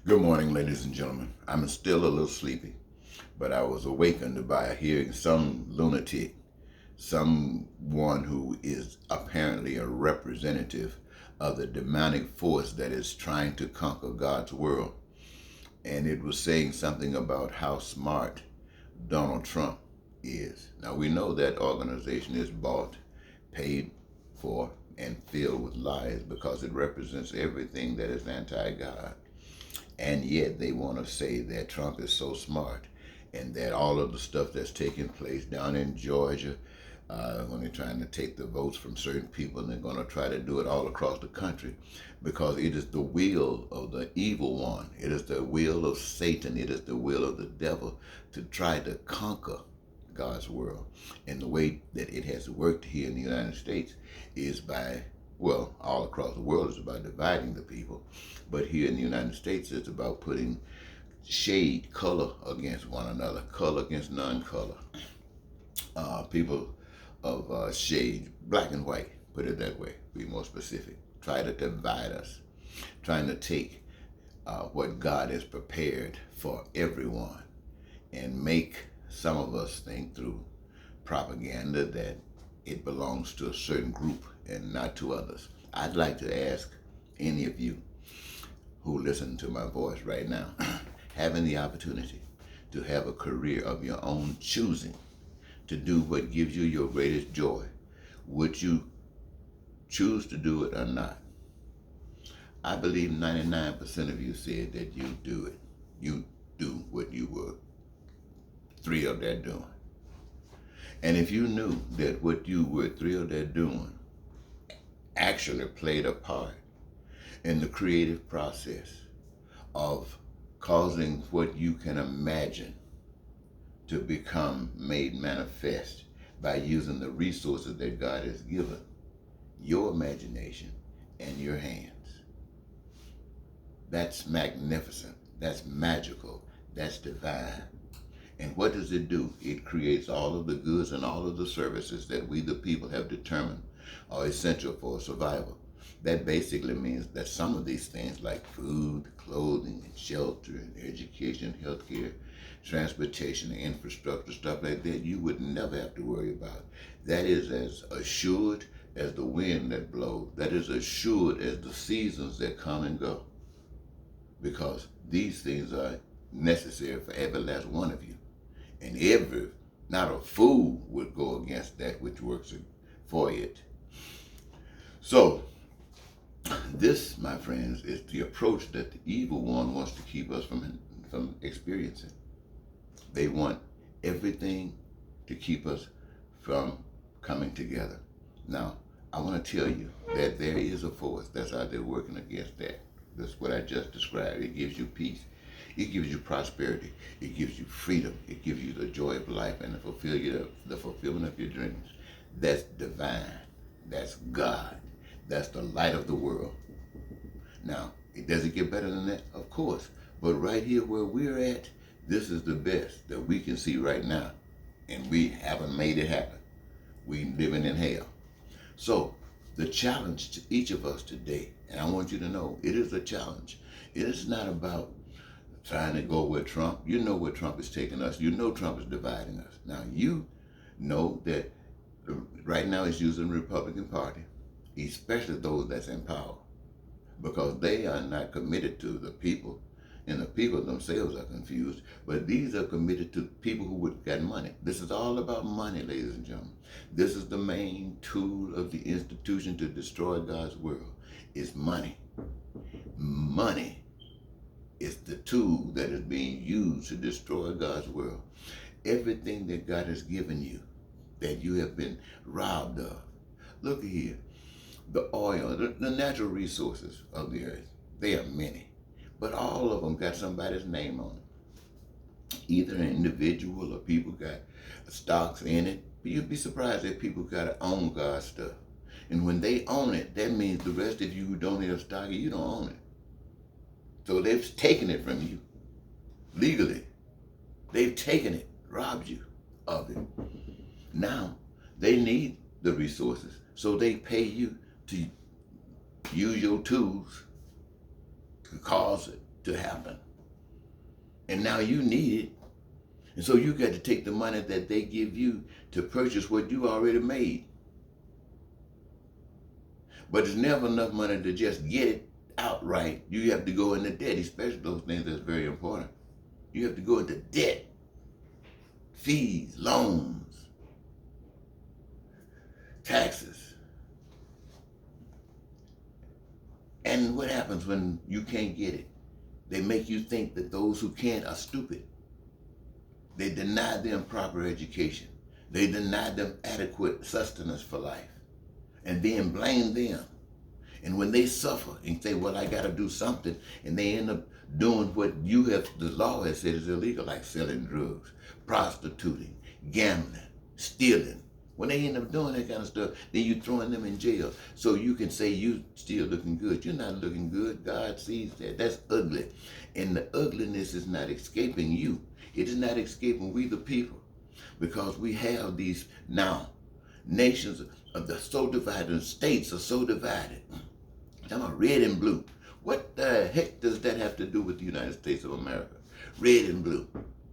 Good morning, ladies and gentlemen. I'm still a little sleepy, but I was awakened by hearing some lunatic, someone who is apparently a representative of the demonic force that is trying to conquer God's world. And it was saying something about how smart Donald Trump is. Now, we know that organization is bought, paid for, and filled with lies because it represents everything that is anti God. And yet they want to say that Trump is so smart and that all of the stuff that's taking place down in Georgia, when they're trying to take the votes from certain people, and they're going to try to do it all across the country because it is the will of the evil one. It is the will of Satan. It is the will of the devil to try to conquer God's world. And the way that it has worked here in the United States is by, well, all across the world is about dividing the people. But here in the United States, it's about putting shade, color against one another, color against non-color. People of shade, black and white, put it that way, be more specific. Try to divide us, trying to take what God has prepared for everyone and make some of us think through propaganda that it belongs to a certain group and not to others. I'd like to ask any of you who listen to my voice right now, having the opportunity to have a career of your own choosing, to do what gives you your greatest joy, would you choose to do it or not? I believe 99% of you said that you do it. You do what you were thrilled at doing. And if you knew that what you were thrilled at doing actually played a part in the creative process of causing what you can imagine to become made manifest by using the resources that God has given, your imagination and your hands. That's magnificent. That's magical. That's divine. And what does it do? It creates all of the goods and all of the services that we, the people, have determined are essential for survival. That basically means that some of these things like food, clothing, and shelter, and education, healthcare, transportation, and infrastructure, stuff like that, you would never have to worry about. That is as assured as the wind that blows. That is assured as the seasons that come and go. Because these things are necessary for every last one of you. And not a fool would go against that which works for it. So, this, my friends, is the approach that the evil one wants to keep us from experiencing. They want everything to keep us from coming together. Now, I want to tell you that there is a force that's out there working against that. That's what I just described. It gives you peace. It gives you prosperity. It gives you freedom. It gives you the joy of life and the fulfillment of your dreams. That's divine. That's God. That's the light of the world. Now, does it get better than that? Of course. But right here where we're at, this is the best that we can see right now. And we haven't made it happen. We living in hell. So, the challenge to each of us today, and I want you to know, it is a challenge. It is not about trying to go with Trump. You know where Trump is taking us. You know Trump is dividing us. Now, you know that right now he's using the Republican Party, especially those that's in power, because they are not committed to the people, and the people themselves are confused, but these are committed to people who would get money. This is all about money, ladies and gentlemen. This is the main tool of the institution to destroy God's world, is money. Money is the tool that is being used to destroy God's world. Everything that God has given you that you have been robbed of. Look here, the oil, the natural resources of the earth, they are many, but all of them got somebody's name on it. Either an individual or people got stocks in it. But you'd be surprised that people got to own God's stuff. And when they own it, that means the rest of you who don't have stock, you don't own it. So they've taken it from you legally. They've taken it, robbed you of it. Now they need the resources, so they pay you to use your tools to cause to happen. And now you need it. And so you got to take the money that they give you to purchase what you already made. But there's never enough money to just get it outright. You have to go into debt, especially those things that's very important. You have to go into debt, fees, loans, taxes. And what happens when you can't get it? They make you think that those who can't are stupid. They deny them proper education. They deny them adequate sustenance for life. And then blame them. And when they suffer and say, well, I got to do something, and they end up doing what the law has said is illegal, like selling drugs, prostituting, gambling, stealing. When they end up doing that kind of stuff, then you're throwing them in jail. So you can say you still looking good. You're not looking good. God sees that. That's ugly. And the ugliness is not escaping you. It is not escaping we the people. Because we have these now nations are so divided, states are so divided. I'm talking about red and blue. What the heck does that have to do with the United States of America? Red and blue.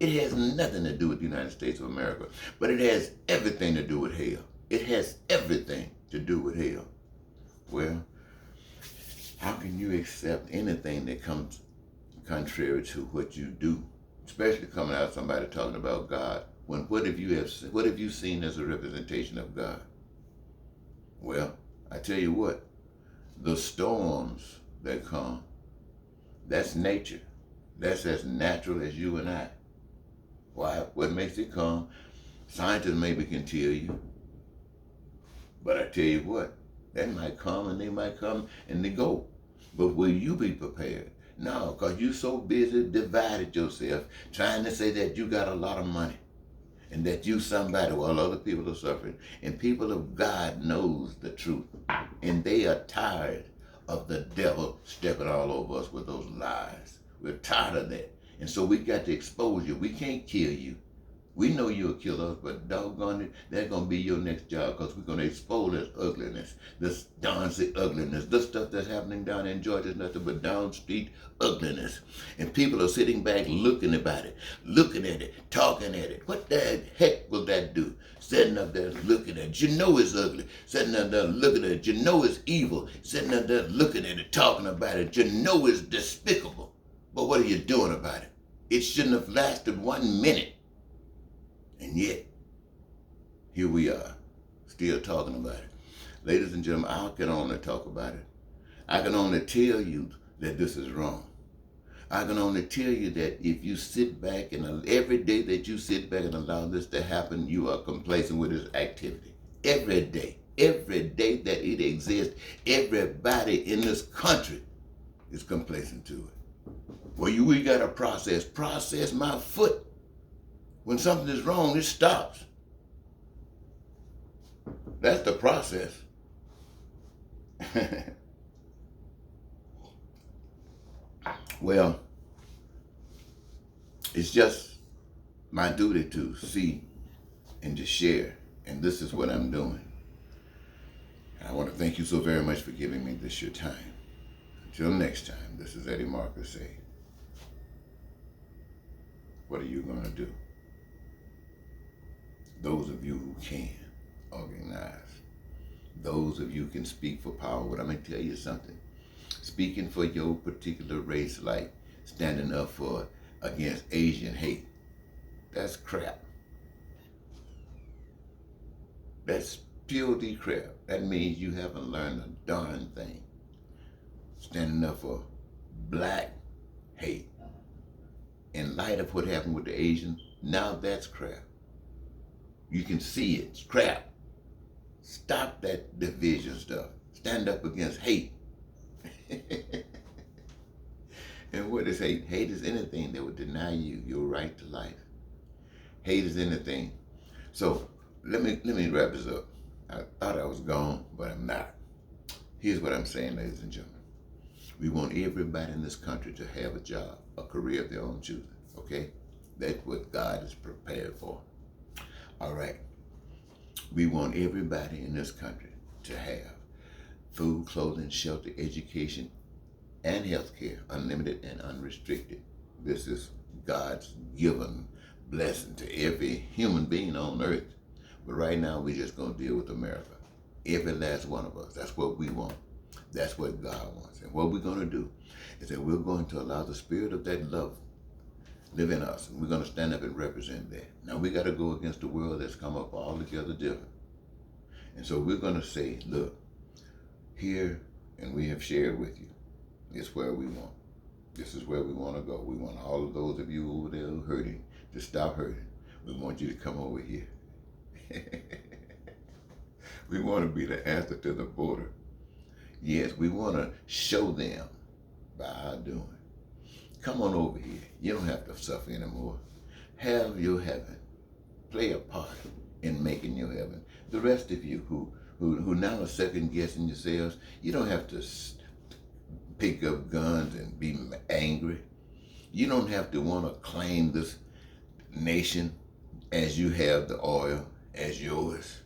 It has nothing to do with the United States of America, but it has everything to do with hell. It has everything to do with hell. Well, how can you accept anything that comes contrary to what you do, especially coming out of somebody talking about God? When what have you seen as a representation of God? Well, I tell you what, the storms that come, that's nature. That's as natural as you and I. Why? What makes it come? Scientists maybe can tell you. But I tell you what, they might come and they might come and they go. But will you be prepared? No, because you're so busy divided yourself trying to say that you got a lot of money and that you somebody while other people are suffering. And people of God knows the truth. And they are tired of the devil stepping all over us with those lies. We're tired of that. And so we got to expose you. We can't kill you. We know you'll kill us, but doggone it, that's going to be your next job because we're going to expose this ugliness, this down-street ugliness. This stuff that's happening down in Georgia is nothing but down-street ugliness. And people are sitting back looking at it, talking at it. What the heck will that do? Sitting up there looking at it. You know it's ugly. Sitting up there looking at it. You know it's evil. Sitting up there looking at it, talking about it. You know it's despicable. But what are you doing about it? It shouldn't have lasted 1 minute. And yet, here we are, still talking about it. Ladies and gentlemen, I can only talk about it. I can only tell you that this is wrong. I can only tell you that if you sit back and every day that you sit back and allow this to happen, you are complacent with this activity. Every day that it exists, everybody in this country is complacent to it. Well, we got to process my foot. When something is wrong, it stops. That's the process. Well, it's just my duty to see and to share, and this is what I'm doing. I want to thank you so very much for giving me this your time. Until next time, this is Eddie Marcus saying, what are you going to do? Those of you who can organize, those of you who can speak for power, but I'm going to tell you something. Speaking for your particular race, like standing up against Asian hate, that's crap. That's purely crap. That means you haven't learned a darn thing. Standing up for black hate. In light of what happened with the Asians, now that's crap. You can see it. It's crap. Stop that division stuff. Stand up against hate. And what is hate? Hate is anything that would deny you your right to life. Hate is anything. So let me wrap this up. I thought I was gone, but I'm not. Here's what I'm saying, ladies and gentlemen. We want everybody in this country to have a job, a career of their own choosing. Okay? That's what God is prepared for. All right. We want everybody in this country to have food, clothing, shelter, education, and health care, unlimited and unrestricted. This is God's given blessing to every human being on earth. But right now, we're just going to deal with America. Every last one of us. That's what we want. That's what God wants. And what we're going to do is that we're going to allow the spirit of that love live in us. And we're going to stand up and represent that. Now, we got to go against the world that's come up altogether different. And so we're going to say, look, here, and we have shared with you, it's where we want. This is where we want to go. We want all of those of you over there who are hurting to stop hurting. We want you to come over here. We want to be the answer to the border. Yes, we want to show them by our doing. Come on over here. You don't have to suffer anymore. Have your heaven. Play a part in making your heaven. The rest of you who now are second guessing yourselves, you don't have to pick up guns and be angry. You don't have to want to claim this nation as you have the oil as yours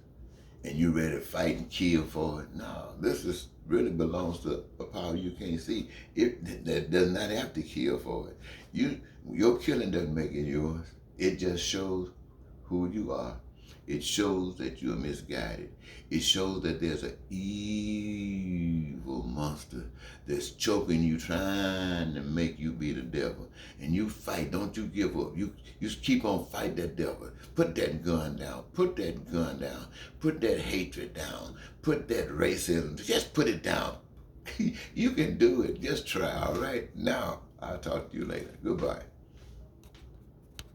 and you're ready to fight and kill for it. No, this really belongs to a power you can't see. That does not have to kill for it. Your killing doesn't make it yours. It just shows who you are. It shows that you're misguided. It shows that there's an evil monster that's choking you, trying to make you be the devil. And you fight. Don't you give up. You keep on fighting that devil. Put that gun down. Put that gun down. Put that hatred down. Put that racism. Just put it down. You can do it. Just try, all right? Now, I'll talk to you later. Goodbye.